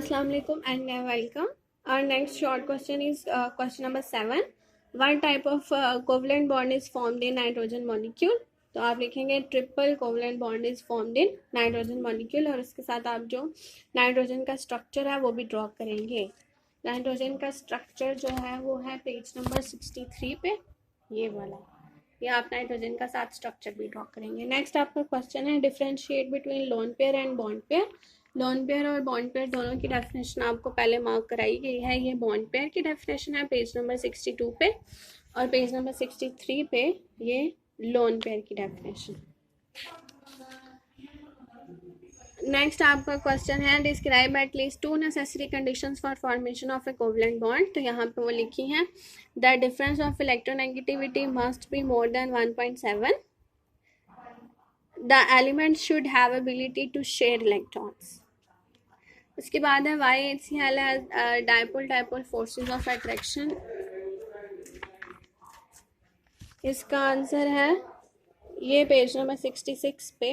Assalamu alaikum and welcome. Our next short question is question number 7. What type of covalent bond is formed in nitrogen molecule? तो आप लिखेंगे triple covalent bond is formed in nitrogen molecule और इसके साथ आप जो nitrogen का structure है वो भी ड्रॉ करेंगे। नाइट्रोजन का स्ट्रक्चर जो है वो है पेज नंबर 63 पे, ये वाला। ये आप नाइट्रोजन का साथ स्ट्रक्चर भी ड्रॉ करेंगे। नेक्स्ट आपका क्वेश्चन है differentiate between lone pair and bond pair. Lone pair और बॉन्ड पेयर दोनों की डेफिनेशन आपको पहले मार्क कराई गई है। ये बॉन्ड पेयर की डेफिनेशन है पेज नंबर 62 पे और पेज नंबर 63 पे ये लोन पेयर की डेफिनेशन। नेक्स्ट आपका क्वेश्चन है describe at least 2 necessary conditions for formation of a covalent bond. तो यहाँ पे वो लिखी हैं the difference of electronegativity must be more than 1.7, the element should have ability to share electrons. उसके बाद है YHCl has dipole dipole forces of attraction. इसका आंसर है ये पेज नंबर 66 पे,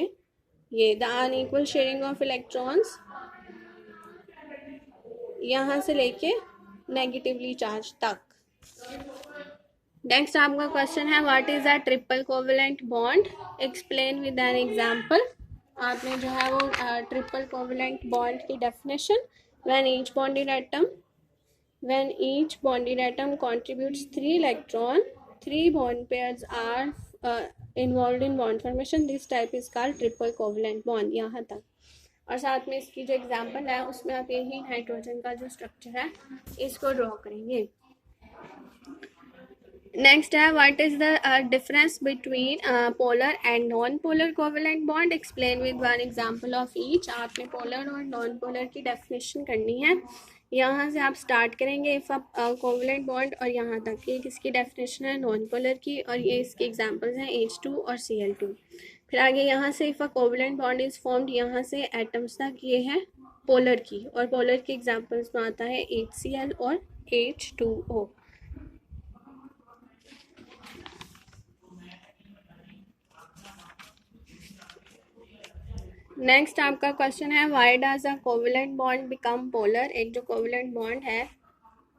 ये the unequal sharing of electrons यहाँ से लेके नेगेटिवली चार्ज तक। नेक्स्ट आपका क्वेश्चन है what is a triple covalent bond, explain with an example. आपने जो है वो ट्रिपल कोवलेंट बॉन्ड की definition when each bonded atom contributes 3 electron, 3 bond pairs are involved in bond formation, this type is called triple covalent bond। यहाँ तक। और साथ में इसकी जो एग्जांपल है उसमें आप यही नाइट्रोजन का जो स्ट्रक्चर है इसको ड्रॉ करेंगे। नेक्स्ट है what is the difference between polar and non polar covalent bond, explain with one example of each. आपने पोलर और नॉन पोलर की डेफिनेशन करनी है। यहाँ से आप स्टार्ट करेंगे इफ कोवलेंट बॉन्ड और यहाँ तक ये किसकी डेफिनेशन है नॉन पोलर की, और ये इसके एग्जांपल्स हैं H2 और Cl2। फिर आगे यहाँ से if covalent bond is formed, यहाँ से एटम्स तक ये है पोलर की, और पोलर की एग्जांपल्स में आता है HCl और H2O। नेक्स्ट आपका क्वेश्चन है why does a covalent bond become polar. एक जो कोवलेंट बॉन्ड है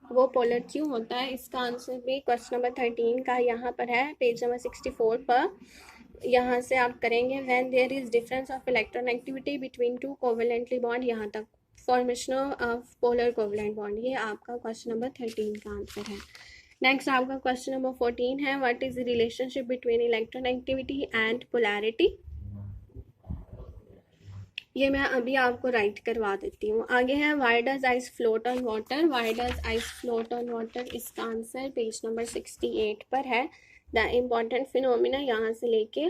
वो पोलर क्यों होता है, इसका आंसर भी क्वेश्चन नंबर 13 का यहाँ पर है पेज नंबर 64 पर। यहाँ से आप करेंगे when there is difference of electronegativity between 2 covalently bond, यहाँ तक formation of polar covalent bond. ये आपका क्वेश्चन नंबर 13 का आंसर है। नेक्स्ट आपका क्वेश्चन नंबर 14 है what is the relationship between electronegativity and polarity. ये मैं अभी आपको राइट करवा देती हूँ। आगे है why does ice float on water. Why does ice float on water, इसका आंसर पेज नंबर 68 पर है। द इम्पॉर्टेंट फिनोमिना यहाँ से लेके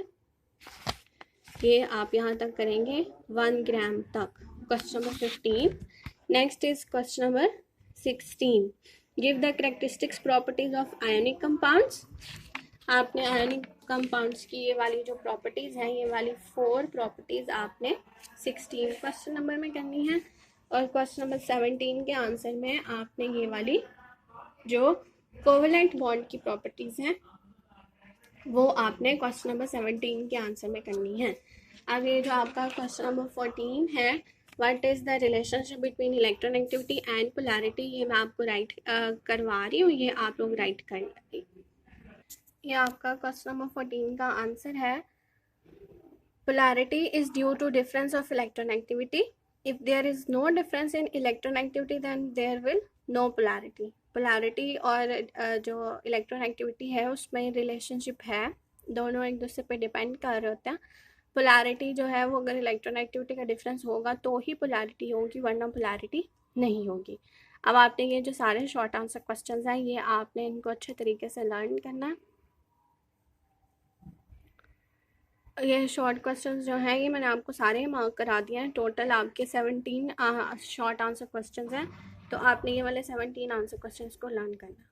ये आप यहाँ तक करेंगे 1 ग्राम तक। Question number 15। Next is question number 16। Give the characteristics properties of ionic compounds. आपने आयोनिक कंपाउंड्स की ये वाली जो प्रॉपर्टीज़ हैं, ये वाली 4 प्रॉपर्टीज़ आपने 16 क्वेश्चन नंबर में करनी है, और क्वेश्चन नंबर 17 के आंसर में आपने ये वाली जो कोवलेंट बॉन्ड की प्रॉपर्टीज़ हैं वो आपने क्वेश्चन नंबर 17 के आंसर में करनी है। अब ये जो आपका क्वेश्चन नंबर 14 है what is the relationship between electronegativity and polarity, ये मैं आपको राइट करवा रही हूँ, ये आप लोग राइट कर लें। ये आपका क्वेश्चन नंबर 14 का आंसर है polarity is due to difference of electronegativity. If there is no difference in electronegativity then there will no polarity. polarity और जो electronegativity है उसमें रिलेशनशिप है, दोनों एक दूसरे पे डिपेंड कर रहे होते हैं। polarity जो है वो अगर इलेक्ट्रोनेगेटिविटी का डिफरेंस होगा तो ही polarity होगी, वरना polarity नहीं होगी। अब आपने ये जो सारे शॉर्ट आंसर क्वेश्चंस हैं ये आपने इनको अच्छे तरीके से लर्न करना है। ये शॉर्ट क्वेश्चंस जो हैं ये मैंने आपको सारे मार्क करा दिए हैं। टोटल आपके 17 शॉर्ट आंसर क्वेश्चंस हैं, तो आपने ये वाले 17 आंसर क्वेश्चंस को लर्न करना है।